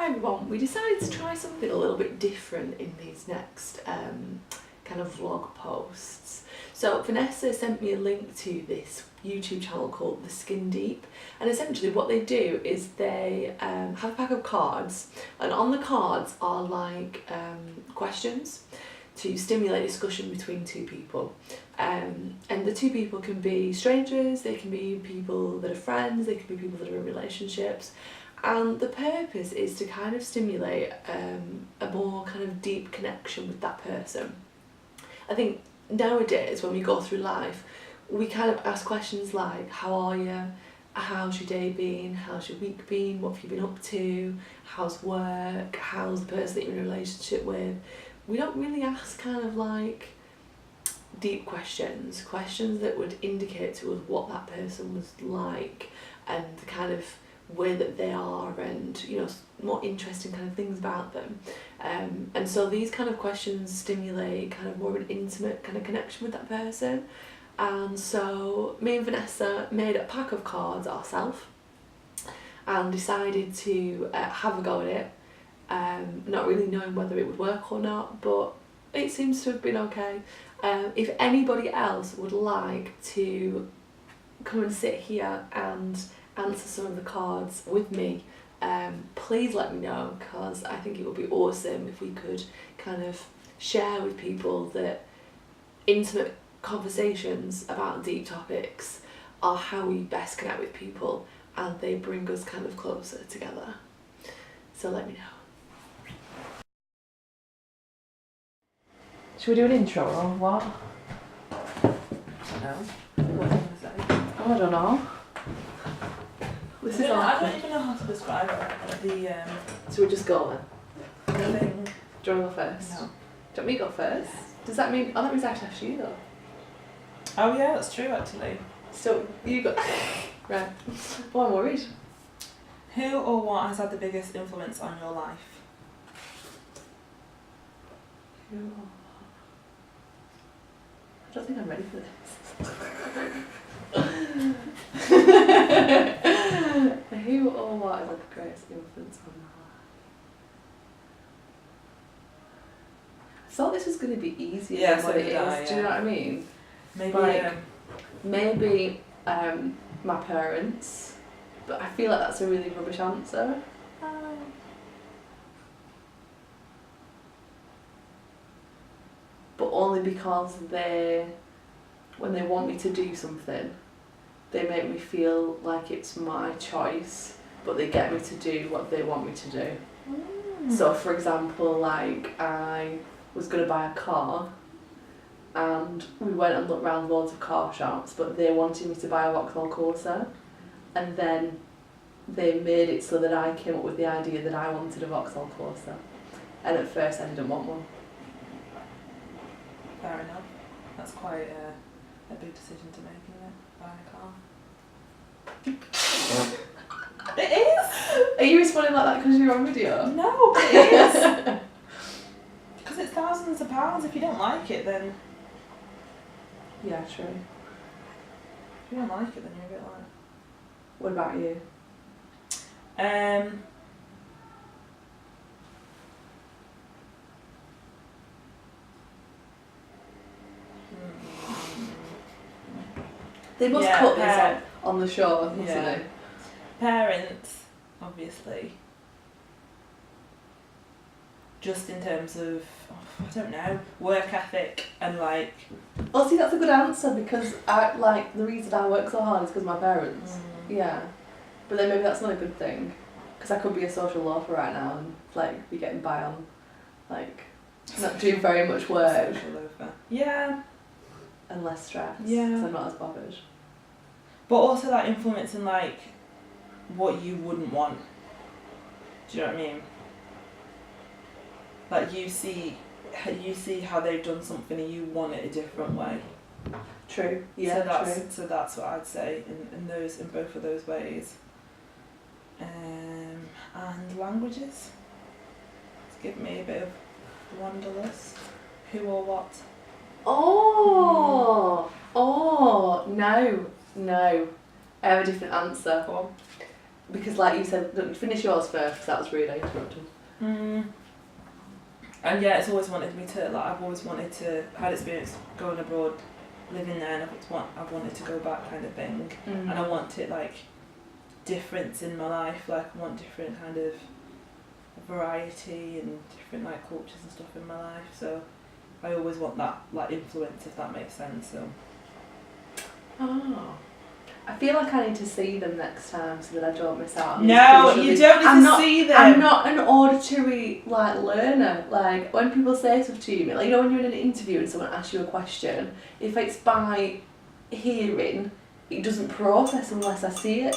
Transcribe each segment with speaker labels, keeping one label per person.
Speaker 1: Hi everyone, we decided to try something a little bit different in these next kind of vlog posts. So Vanessa sent me a link to this YouTube channel called The Skin Deep, and essentially what they do is they have a pack of cards, and on the cards are like questions to stimulate discussion between two people. And the two people can be strangers, they can be people that are friends, they can be people that are in relationships. And the purpose is to kind of stimulate a more kind of deep connection with that person. I think nowadays when we go through life, we kind of ask questions like, how are you? How's your day been? How's your week been? What have you been up to? How's work? How's the person that you're in a relationship with? We don't really ask kind of like deep questions that would indicate to us what that person was like and the kind of way that they are, and you know, more interesting kind of things about them, and so these kind of questions stimulate kind of more of an intimate kind of connection with that person. And so me and Vanessa made a pack of cards ourselves and decided to have a go at it, not really knowing whether it would work or not, but it seems to have been okay. If anybody else would like to come and sit here and answer some of the cards with me, please let me know, because I think it would be awesome if we could kind of share with people that intimate conversations about deep topics are how we best connect with people, and they bring us kind of closer together. So let me know. Should we do an intro or what?
Speaker 2: No. What am I going to say?
Speaker 1: Oh, I don't know. This is
Speaker 2: I don't even know how to describe it.
Speaker 1: So we just go then?
Speaker 2: The thing.
Speaker 1: Do you want to go first?
Speaker 2: No.
Speaker 1: Do you want me to go first? Does that mean... Oh, that means I have to ask you though.
Speaker 2: Oh yeah, that's true actually.
Speaker 1: So, you go... Right. Oh, I'm worried.
Speaker 2: Who or what has had the biggest influence on your life?
Speaker 1: Who or what? I don't think I'm ready for this. Who or what has had the greatest influence on my life? I thought this was going to be easier than what it is. Do you know what I mean?
Speaker 2: Maybe.
Speaker 1: Like, maybe my parents, but I feel like that's a really rubbish answer. But only because when they want me to do something, they make me feel like it's my choice, but they get me to do what they want me to do. So for example, like I was going to buy a car, and we went and looked around loads of car shops, but they wanted me to buy a Vauxhall Corsa, and then they made it so that I came up with the idea that I wanted a Vauxhall Corsa, and at first I didn't want one.
Speaker 2: Fair enough. That's quite a big decision to make, isn't it? Buying a car. It is!
Speaker 1: Are you responding like that because you're on video?
Speaker 2: No, but it is! Because it's thousands of pounds. If you don't like it, then...
Speaker 1: Yeah, true.
Speaker 2: If you don't like it, then you're a bit like...
Speaker 1: What about you? They must cut this on the show, mustn't they?
Speaker 2: Parents, obviously. Just in terms of, I don't know, work ethic and like...
Speaker 1: Oh, see, that's a good answer, because the reason I work so hard is because of my parents. Yeah. But then maybe that's not a good thing, because I could be a social loafer right now and like be getting by on like not doing very much work.
Speaker 2: Social loafer. Yeah.
Speaker 1: And less stress.
Speaker 2: Yeah.
Speaker 1: Because I'm not as bothered.
Speaker 2: But also like influencing like what you wouldn't want. Do you know what I mean? Like you see how they've done something and you want it a different way.
Speaker 1: True. Yeah.
Speaker 2: So that's what I'd say in both of those ways. And languages. It's given me a bit of wanderlust. Who or what?
Speaker 1: Oh, no. I have a different answer.
Speaker 2: Go on.
Speaker 1: Because like you said, look, finish yours first, because that was rude, I interrupted.
Speaker 2: And yeah, it's always wanted me to, like, I've always wanted to, had experience going abroad, living there, and I've wanted to go back kind of thing. And I want it, like, difference in my life, like, I want different kind of variety and different, like, cultures and stuff in my life, so I always want that, like, influence, if that makes sense, so.
Speaker 1: Oh. I feel like I need to see them next time so that I don't miss out on
Speaker 2: No, you don't need to see them.
Speaker 1: I'm not an auditory like learner. Like when people say stuff to me, like you know when you're in an interview and someone asks you a question, if it's by hearing, it doesn't process unless I see it.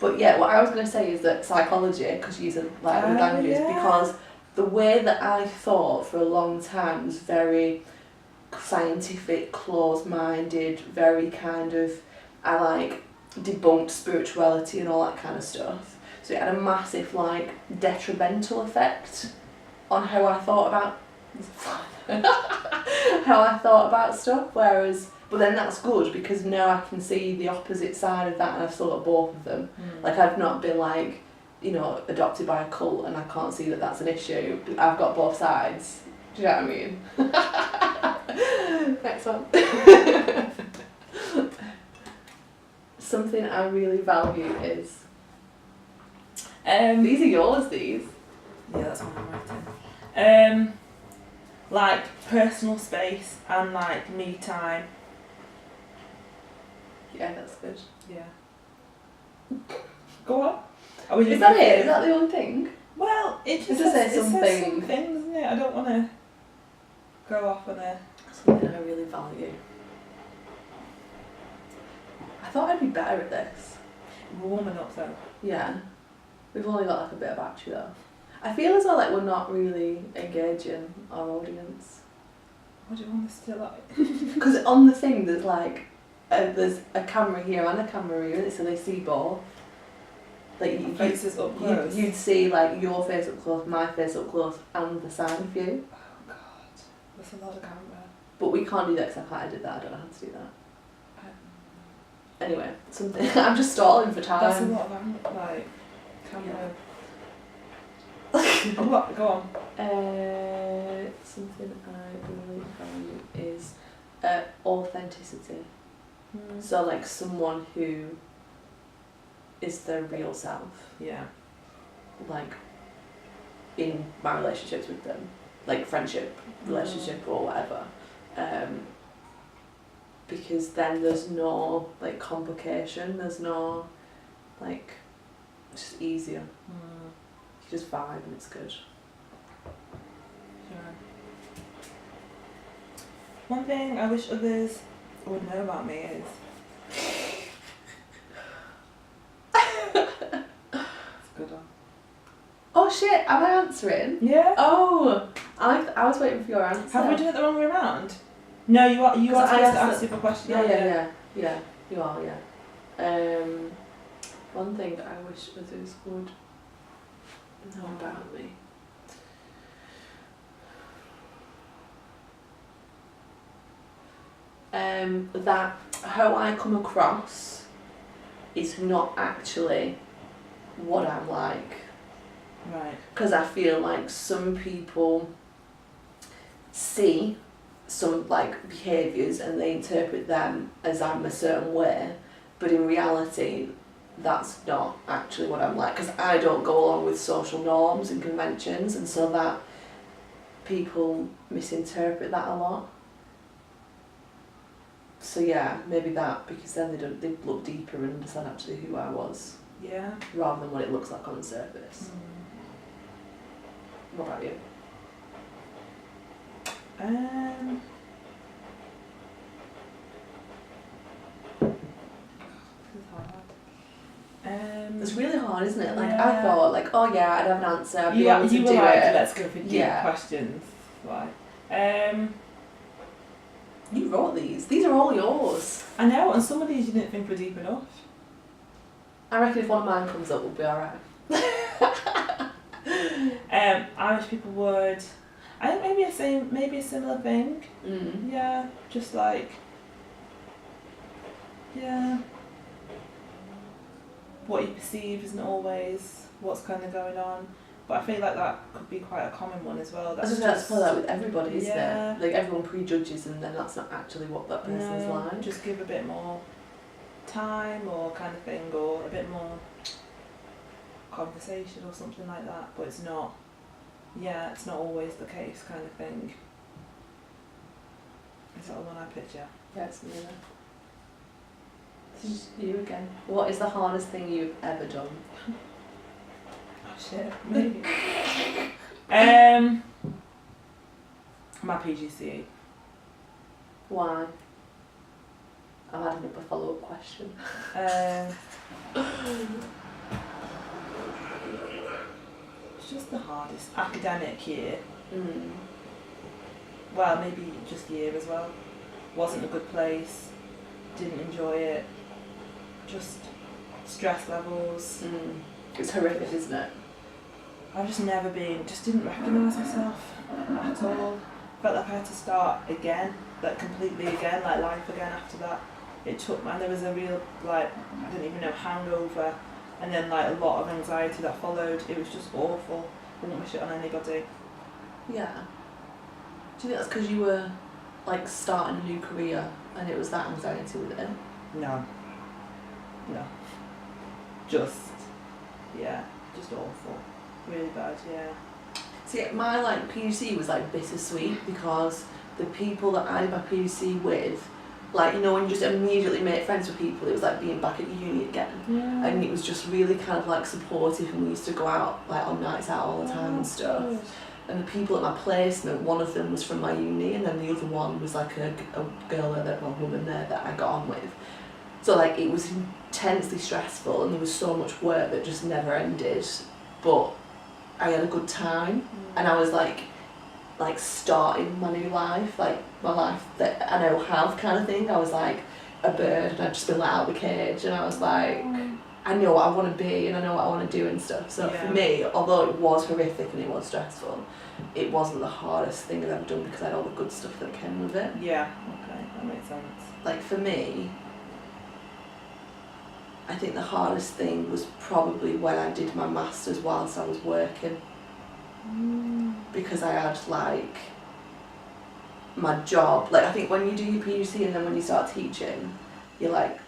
Speaker 1: But yeah, what I was going to say is that psychology, because you use like with languages, because the way that I thought for a long time was very scientific, closed-minded, very kind of, I like debunked spirituality and all that kind of stuff. So it had a massive like detrimental effect on how I thought about stuff. Whereas, but then that's good because now I can see the opposite side of that, and I've still got both of them. Like I've not been like, you know, adopted by a cult, and I can't see that that's an issue. I've got both sides. Do you know what I mean? Next one. Something I really value is. These are yours, these.
Speaker 2: Yeah, that's what I'm writing. Like personal space and like me time.
Speaker 1: Yeah, that's good.
Speaker 2: Yeah. Go on.
Speaker 1: Is that it? Is that the only thing?
Speaker 2: Well, it just
Speaker 1: says
Speaker 2: says
Speaker 1: something.
Speaker 2: It says some things, doesn't it? I don't want to go off on a.
Speaker 1: Something I really value. I thought I'd be better at this.
Speaker 2: We're warming up though.
Speaker 1: Yeah. We've only got like a bit of battery though. I feel as though like we're not really engaging our audience.
Speaker 2: What do you want us to like?
Speaker 1: Because on the thing there's like there's a camera here and a camera here, so they see both. Like
Speaker 2: faces up close.
Speaker 1: You'd see like your face up close, my face up close, and the side of you.
Speaker 2: Oh god, that's a lot of camera.
Speaker 1: But we can't do that because I can't edit that. I don't know how to do that. Anyway, something. I'm just stalling for time.
Speaker 2: That's a lot of like camera. Yeah. What? Go on.
Speaker 1: Something I really value is authenticity. So like someone who is their real self.
Speaker 2: Yeah.
Speaker 1: Like in my relationships with them, like friendship, relationship or whatever. Because then there's no like complication, there's no like, it's just easier. You just vibe and it's good.
Speaker 2: Sure. One thing I wish others would know about me is it's a good one.
Speaker 1: Oh shit, am I answering?
Speaker 2: Yeah.
Speaker 1: Oh, I was waiting for your answer.
Speaker 2: Have we done it the wrong way around? No, you are supposed to ask super question.
Speaker 1: Yeah, you are, yeah. One thing I wish others would know about me. That how I come across is not actually what I'm like.
Speaker 2: Right.
Speaker 1: Because I feel like some people see some like behaviours and they interpret them as I'm a certain way, but in reality that's not actually what I'm like, because I don't go along with social norms and conventions, and so that people misinterpret that a lot. So yeah, maybe that, because then they look deeper and understand actually who I was.
Speaker 2: Yeah.
Speaker 1: Rather than what it looks like on the surface. What about you? It's really hard, isn't it? Like I thought, like, oh yeah, I'd have an answer. I'd be able to do it.
Speaker 2: Let's go for deep questions. Right.
Speaker 1: You wrote these. These are all yours.
Speaker 2: I know, and some of these you didn't think were deep enough.
Speaker 1: I reckon if one of mine comes up, we'll be alright.
Speaker 2: I wish people would. I think maybe a similar thing. Yeah, just like. Yeah. what you perceive isn't always what's kind of going on. But I feel like that could be quite a common one as well.
Speaker 1: That's probably that with everybody, isn't
Speaker 2: yeah.
Speaker 1: it? Like everyone prejudges and then that's not actually what that person's
Speaker 2: No,
Speaker 1: like.
Speaker 2: just give a bit more time or kind of thing, or a bit more conversation or something like that. But it's not, it's not always the case kind of thing. Is that the one I picture?
Speaker 1: Yeah, it's me then. This is you again. What is the hardest thing you've ever done?
Speaker 2: Oh shit, me. My PGCE.
Speaker 1: Why? I'm adding up a follow-up question.
Speaker 2: It's just the hardest academic year.
Speaker 1: Mm.
Speaker 2: Well, maybe just year as well. Wasn't a good place. Didn't enjoy it. Just stress levels.
Speaker 1: Mm. It's horrific, isn't it?
Speaker 2: I've just never been, just didn't recognise myself at all. Felt like I had to start again, like completely again, like life again after that. It took, and there was a real, like, I didn't even know, hangover, and then like a lot of anxiety that followed. It was just awful. I wouldn't wish it on anybody.
Speaker 1: Yeah. Do you think that's because you were like starting a new career and it was that anxiety with it?
Speaker 2: No. No. Just awful. Really bad, yeah.
Speaker 1: See, my like PUC was like bittersweet because the people that I did my PUC with, like, you know, when you just immediately make friends with people, it was like being back at uni again.
Speaker 2: Yeah.
Speaker 1: And it was just really kind of like supportive, and we used to go out like on nights out all the time and stuff. And the people at my placement, one of them was from my uni, and then the other one was like a girl there, well, woman there that I got on with. So like it was intensely stressful, and there was so much work that just never ended. But I had a good time, and I was like starting my new life, like my life that I now have kind of thing. I was like a bird, and I'd just been let out of the cage, and I was like, I know what I want to be and I know what I want to do and stuff. So for me, although it was horrific and it was stressful, it wasn't the hardest thing I've ever done because I had all the good stuff that came with it.
Speaker 2: Yeah, okay, that makes sense.
Speaker 1: Like for me, I think the hardest thing was probably when I did my masters whilst I was working. Because I had like my job, like I think when you do your PhD and then when you start teaching, you're like,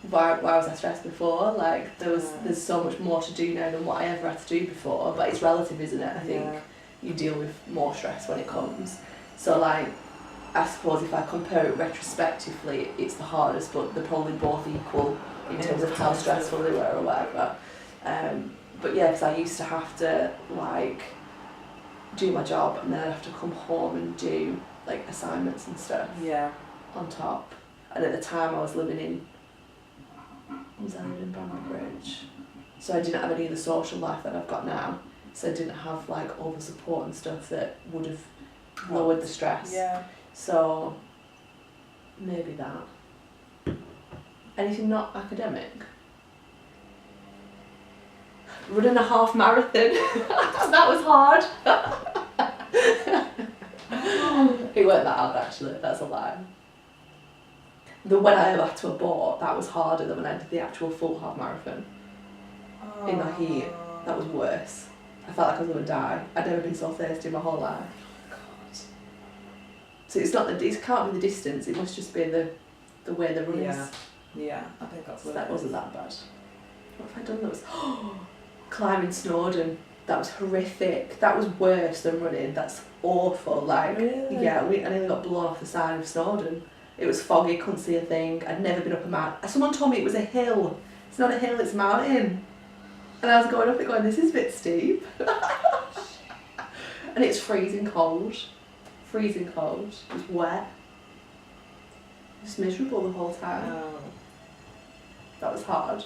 Speaker 1: why was I stressed before? Like there's so much more to do now than what I ever had to do before, but it's relative, isn't it? I think you deal with more stress when it comes. So like, I suppose if I compare it retrospectively, it's the hardest, but they're probably both equal in terms of how stressful they were or whatever. But yeah, because I used to have to like do my job and then I'd have to come home and do like assignments and stuff on top. And at the time I was living in Bramble Bridge, so I didn't have any of the social life that I've got now, so I didn't have like all the support and stuff that would have lowered the stress. So maybe that. Anything not academic? Running a half marathon. That was hard. It weren't that hard actually, that's a lie. When I had to abort, that was harder than when I did the actual full half marathon. In the heat, that was worse. I felt like I was going to die. I'd never been so thirsty in my whole life. God. So it can't be the distance, it must just be the way the run is.
Speaker 2: Yeah, I think that's what
Speaker 1: that wasn't that bad. What have I done that was... climbing Snowdon. That was horrific. That was worse than running. That's awful. Like,
Speaker 2: really?
Speaker 1: Yeah, I nearly got blown off the side of Snowdon. It was foggy, couldn't see a thing. I'd never been up a mountain. Someone told me it was a hill. It's not a hill, it's a mountain. And I was going up it going, this is a bit steep. And it's freezing cold. Freezing cold. It was wet. It was miserable the whole time.
Speaker 2: Oh.
Speaker 1: That was hard.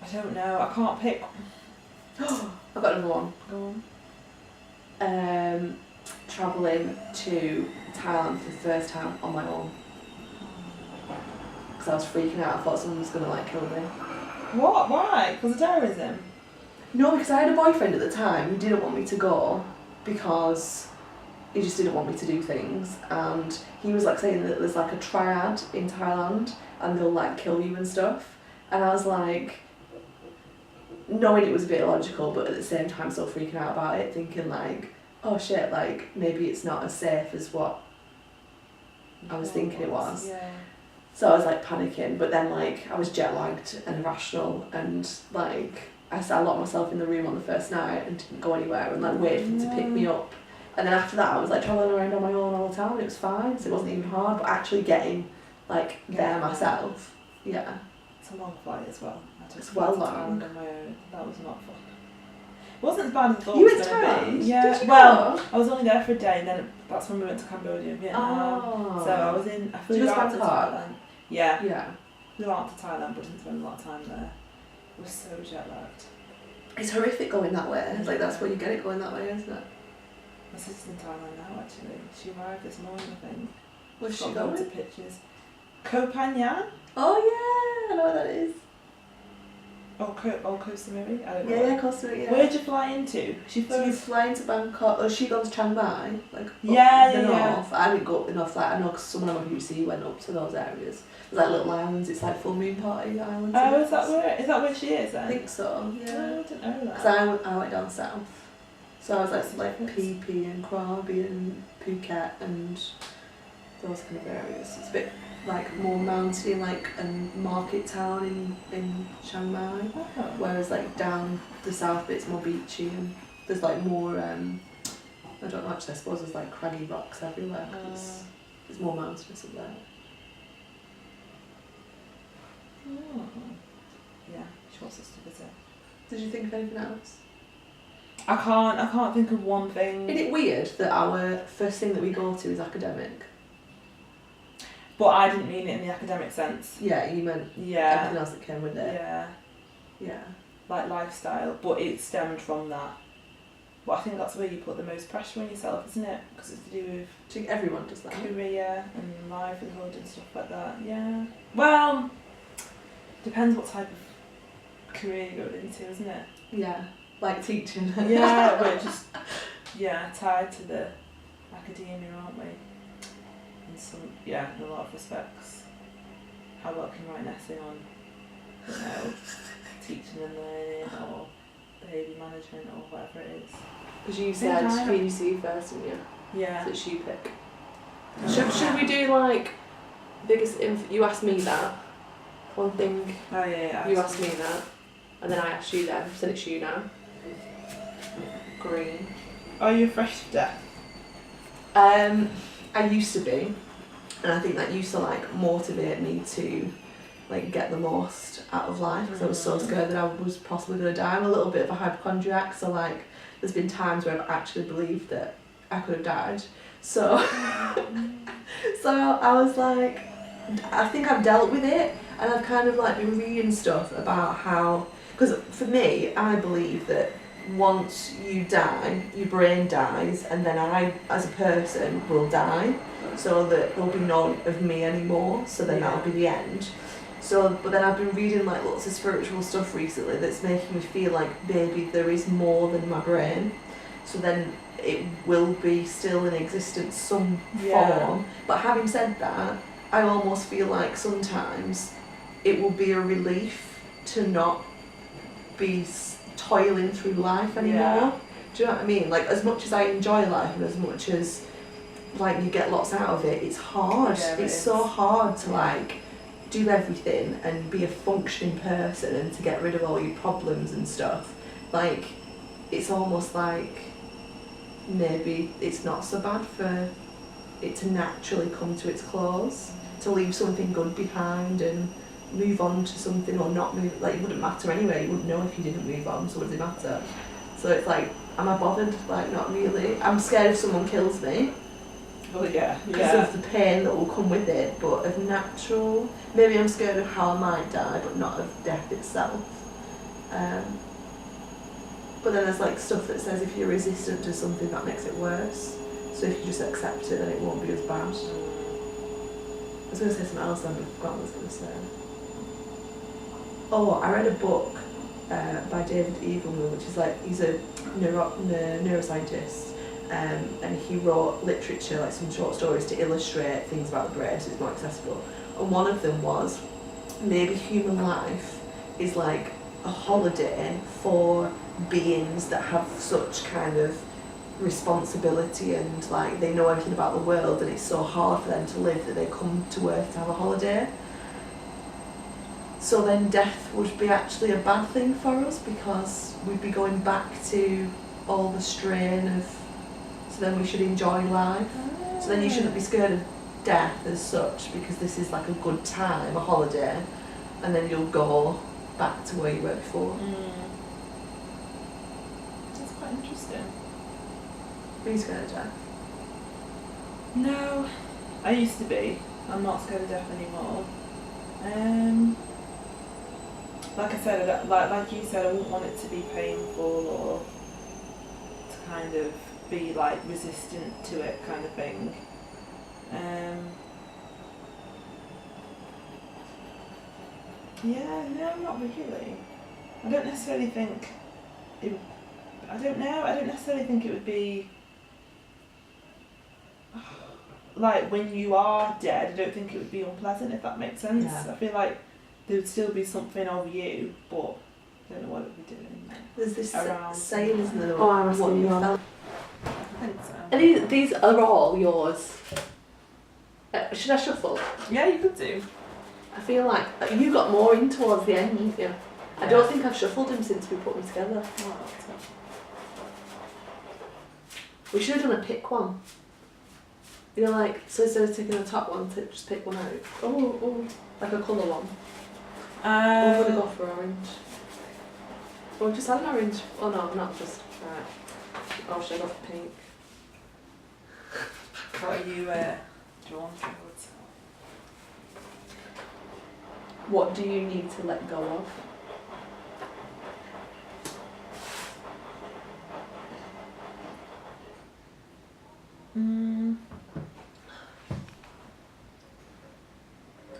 Speaker 2: I don't know, I can't pick.
Speaker 1: I've got another one.
Speaker 2: Go
Speaker 1: on. Travelling to Thailand for the first time on my own. Because I was freaking out, I thought someone was going to like kill me.
Speaker 2: What? Why? Because of terrorism?
Speaker 1: No, because I had a boyfriend at the time who didn't want me to go because he just didn't want me to do things, and he was like saying that there's like a triad in Thailand and they'll like kill you and stuff. And I was like, knowing it was a bit illogical, but at the same time still freaking out about it, thinking like, oh shit, like maybe it's not as safe as what I was thinking it was.
Speaker 2: Yeah.
Speaker 1: So I was like panicking, but then like I was jet lagged and irrational, and like I locked myself in the room on the first night and didn't go anywhere, and like waited for them to pick me up. And then after that I was like travelling around on my own all the time, and it was fine, so it wasn't even hard, but actually getting like there myself, yeah.
Speaker 2: It's a long flight as well. I took
Speaker 1: It's well
Speaker 2: to
Speaker 1: long.
Speaker 2: Thailand on my own. That was not fun. It wasn't as bad as I thought
Speaker 1: You
Speaker 2: it
Speaker 1: went
Speaker 2: was
Speaker 1: to
Speaker 2: going to
Speaker 1: Thailand?
Speaker 2: be. Yeah.
Speaker 1: Did you
Speaker 2: Well,
Speaker 1: go?
Speaker 2: I was only there for a day, and then that's when we went to Cambodia and Vietnam.
Speaker 1: Oh.
Speaker 2: So I was in. I flew
Speaker 1: Did you go to
Speaker 2: out to
Speaker 1: Bangkok?
Speaker 2: Thailand. Yeah.
Speaker 1: Yeah.
Speaker 2: Flew out to Thailand, but didn't spend a lot of time there. I was so jet lagged.
Speaker 1: It's horrific going that way. It's like that's where you get it going that way, isn't it?
Speaker 2: My sister's in Thailand now, actually. She arrived this morning, I think.
Speaker 1: Where's she
Speaker 2: Got
Speaker 1: going?
Speaker 2: loads of pictures. Koh Phangan?
Speaker 1: Oh yeah, I know what that is.
Speaker 2: Or Koh Samui? I don't know.
Speaker 1: Yeah, Costa Rica.
Speaker 2: Where'd you fly into? She
Speaker 1: So you
Speaker 2: flew.
Speaker 1: fly into Bangkok, or she goes to Chiang Mai, like up
Speaker 2: Yeah,
Speaker 1: the
Speaker 2: yeah, yeah.
Speaker 1: north. I didn't go up the north, like I know because someone on my UC went up to those areas. There's like little islands, it's like full moon party islands.
Speaker 2: Oh, is that where she is then?
Speaker 1: I think so,
Speaker 2: Oh,
Speaker 1: yeah.
Speaker 2: I didn't know that.
Speaker 1: Because I went down south. So I was
Speaker 2: What's the
Speaker 1: like
Speaker 2: difference?
Speaker 1: PP and Krabi and Phuket and those kind of areas. It's a bit like more mountainy, like and market town in Chiang Mai.
Speaker 2: Oh.
Speaker 1: Whereas like down the south bit's more beachy, and there's like more I don't know, actually I suppose there's like craggy rocks everywhere, 'cause it's more mountainous up there.
Speaker 2: Oh. Yeah, she wants us to visit.
Speaker 1: Did you think of anything else?
Speaker 2: I can't think of one thing.
Speaker 1: Isn't it weird that our first thing that we go to is academic?
Speaker 2: But I didn't mean it in the academic sense.
Speaker 1: Yeah, you meant
Speaker 2: Yeah.
Speaker 1: everything else that came with it.
Speaker 2: Yeah.
Speaker 1: Yeah.
Speaker 2: Like lifestyle, but it stemmed from that. But I think that's where you put the most pressure on yourself, isn't it? Because it's to do with
Speaker 1: Do you think everyone does that?
Speaker 2: career and livelihood and stuff like that. Yeah. Well, depends what type of career you're going into, isn't it?
Speaker 1: Yeah. Like teaching.
Speaker 2: Yeah, we're just tied to the academia, aren't we? In a lot of respects. How well can you write an essay on, you know, teaching and learning or behaviour management or whatever it is.
Speaker 1: Because you
Speaker 2: Same
Speaker 1: said
Speaker 2: time.
Speaker 1: community first, didn't you?
Speaker 2: Yeah.
Speaker 1: So it's you pick. Should we do like biggest you asked me that one thing,
Speaker 2: Oh yeah.
Speaker 1: you asked me that, and then I asked you then, so it's you now. Green.
Speaker 2: Are you fresh to death?
Speaker 1: I used to be, and I think that used to like motivate me to like get the most out of life, because I was so scared that I was possibly going to die. I'm a little bit of a hypochondriac, so like there's been times where I've actually believed that I could have died. So so I was like, I think I've dealt with it, and I've kind of like been reading stuff about how, because for me I believe that once you die, your brain dies, and then I, as a person, will die, so that there'll be none of me anymore, so then that'll be the end. So, but then I've been reading like lots of spiritual stuff recently that's making me feel like maybe there is more than my brain, so then it will be still in existence some form. But having said that, I almost feel like sometimes it will be a relief to not be toiling through life anymore.
Speaker 2: Yeah.
Speaker 1: Do you know what I mean? Like, as much as I enjoy life and as much as like you get lots out of it, it's hard.
Speaker 2: Yeah,
Speaker 1: it's so hard to like do everything and be a functioning person and to get rid of all your problems and stuff. Like, it's almost like maybe it's not so bad for it to naturally come to its close, to leave something good behind and move on to something, or not move. Like, it wouldn't matter anyway, you wouldn't know if you didn't move on, so what does it matter? So it's like, am I bothered? Like, not really. I'm scared if someone kills me
Speaker 2: Oh yeah.
Speaker 1: because of the pain that will come with it, but of natural, maybe I'm scared of how I might die, but not of death itself. But then there's like stuff that says if you're resistant to something, that makes it worse. So if you just accept it, then it won't be as bad. I was going to say something else then, but I forgot what I was going to say. Oh, I read a book by David Eagleman, which is like, he's a neuroscientist, and he wrote literature, like some short stories to illustrate things about the brain so it's more accessible. And one of them was, maybe human life is like a holiday for beings that have such kind of responsibility and like they know everything about the world and it's so hard for them to live that they come to Earth to have a holiday. So then death would be actually a bad thing for us because we'd be going back to all the strain of, so then we should enjoy life. So then you shouldn't be scared of death as such because this is like a good time, a holiday, and then you'll go back to where you were before.
Speaker 2: That's quite interesting.
Speaker 1: Are you scared of death?
Speaker 2: No, I used to be. I'm not scared of death anymore. Like I said, like you said, I wouldn't want it to be painful or to kind of be like resistant to it kind of thing. Yeah, no, not really. I don't necessarily think it. I don't know. I don't necessarily think it would be like when you are dead. I don't think it would be unpleasant, if that makes sense.
Speaker 1: Yeah.
Speaker 2: I feel like there would still be something of you, but I don't know what it would be doing.
Speaker 1: There's this
Speaker 2: Around.
Speaker 1: saying, isn't there?
Speaker 3: Oh, I'm
Speaker 1: what you felt.
Speaker 2: I think so.
Speaker 3: And these are all yours. Should I shuffle?
Speaker 2: Yeah, you could do.
Speaker 3: I feel like you got more in towards the end, didn't you? I don't think I've shuffled them since we put them together. We should have done a pick one. You know, like, so instead of taking the top one, to just pick one out. Oh, like a colour one. I'm going to go for orange. Oh, just had an orange. Oh no, not just. Right. Oh, should I go for pink?
Speaker 2: What are you drawn towards?
Speaker 3: What do you need to let go of?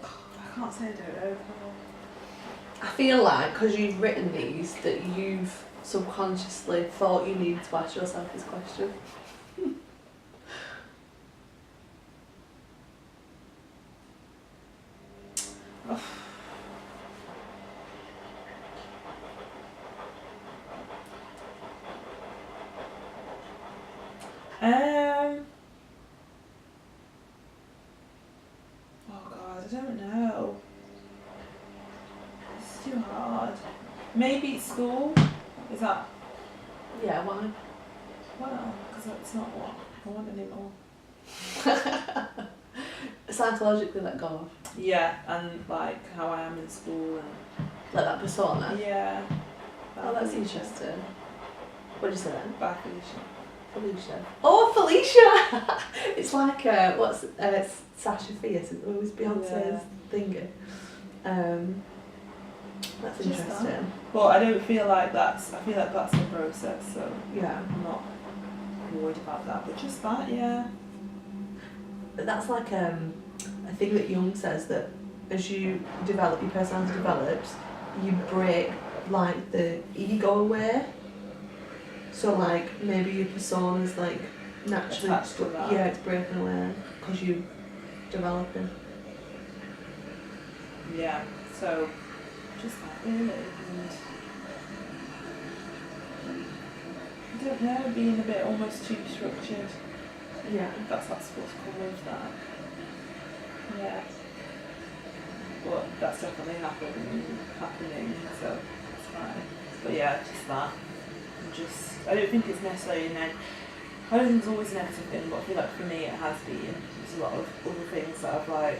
Speaker 2: I can't say I don't know.
Speaker 3: I feel like, because you've written these, that you've subconsciously thought you needed to ask yourself this question.
Speaker 2: Oh God, I don't know. It's too hard. Maybe school? Is that?
Speaker 3: Yeah, why?
Speaker 2: Well, because that's not what I want anymore.
Speaker 3: Psychologically let go of.
Speaker 2: Yeah, and like how I am in school and
Speaker 3: Like that persona.
Speaker 2: yeah.
Speaker 3: Oh, that's interesting. What did you say then?
Speaker 2: Bye, Felicia.
Speaker 3: Felicia. Oh, Felicia! It's like, what's Sasha Fierce, it was Beyonce's thingy. That's
Speaker 2: Just
Speaker 3: interesting.
Speaker 2: that. But I don't feel like that's, I feel like that's the process, so
Speaker 3: Yeah.
Speaker 2: I'm not worried about that. But just that, yeah.
Speaker 1: But that's like a thing that Jung says, that as you develop, your personality develops, you break like the ego away. So like maybe your persona's like naturally
Speaker 2: Attached to that.
Speaker 1: yeah, it's breaking away because you're developing.
Speaker 2: Yeah, so just that really. And I don't know, being a bit almost too structured.
Speaker 1: Yeah.
Speaker 2: If that's what's come with that. Yeah. But that's definitely happening, so it's fine. But yeah, just that. I don't think it's necessarily I don't think it's always a negative thing, but I feel like for me it has been. There's a lot of other things that I've like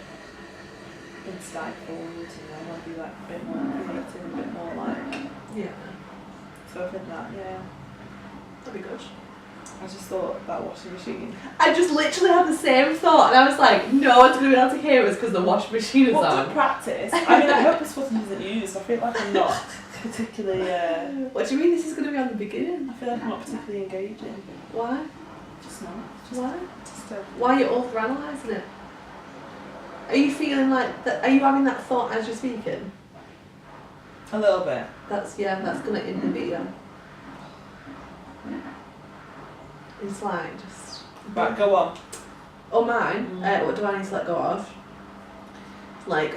Speaker 2: been stifled, and I want to be like a bit more creative, a bit more like.
Speaker 1: Yeah.
Speaker 2: So I think that, yeah.
Speaker 1: That'd be good.
Speaker 2: I just thought that washing machine.
Speaker 3: I just literally had the same thought, and I was like, no one's going to be able to hear us because the washing machine is
Speaker 2: What
Speaker 3: on.
Speaker 2: to practice? I mean, I hope this wasn't isn't used. I feel like I'm not particularly.
Speaker 3: What do you mean this is going to be on the beginning?
Speaker 2: I feel like I'm not particularly engaging.
Speaker 3: Why?
Speaker 2: Just not.
Speaker 3: Why?
Speaker 2: Just
Speaker 3: Why are you overanalyzing it? Are you feeling like that? Are you having that thought as you're speaking?
Speaker 2: a little bit.
Speaker 3: That's going to inhibit you. It's like just.
Speaker 2: Right, go on.
Speaker 3: Oh, mine. What do I need to let go of? Like,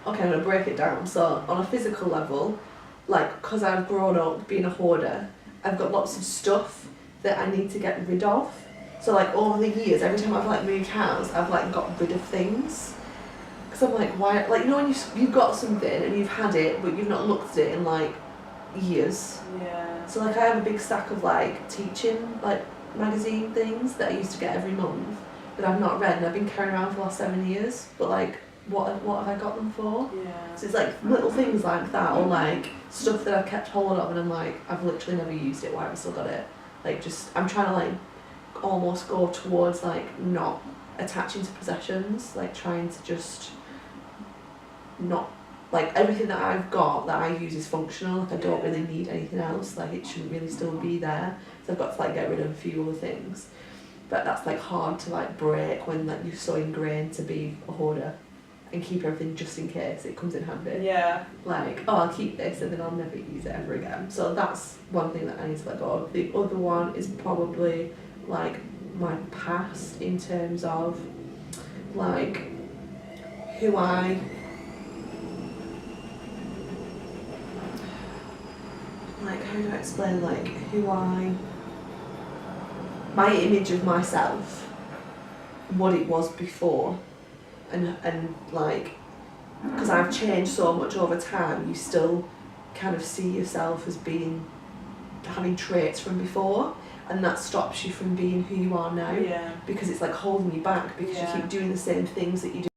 Speaker 3: okay, I'm going to break it down. So, on a physical level, like, because I've grown up being a hoarder, I've got lots of stuff that I need to get rid of. So like over the years, every time I've like moved house, I've like got rid of things. Because I'm like, why? Like, you know, when you've got something and you've had it, but you've not looked at it in like years.
Speaker 2: Yeah.
Speaker 3: So like I have a big stack of like teaching like magazine things that I used to get every month that I've not read, and I've been carrying around for the last 7 years. But like, what have I got them for?
Speaker 2: Yeah.
Speaker 3: So it's like little things like that, or like stuff that I've kept hold of, and I'm like, I've literally never used it. Why have I still got it? Like, just I'm trying to like almost go towards like not attaching to possessions, like trying to just not, like, everything that I've got that I use is functional. Like, I don't really need anything else. Like, it shouldn't really still be there. So I've got to like get rid of a few other things. But that's like hard to like break when like you're so ingrained to be a hoarder and keep everything just in case it comes in handy.
Speaker 2: Yeah.
Speaker 3: Like, oh, I'll keep this and then I'll never use it ever again. So that's one thing that I need to let go of. The other one is probably like my past, in terms of like who I like, how do I explain, like my image of myself, what it was before, and like, because I've changed so much over time, you still kind of see yourself as having traits from before, and that stops you from being who you are now.
Speaker 2: Yeah.
Speaker 3: Because it's like holding you back, because you keep doing the same things that you do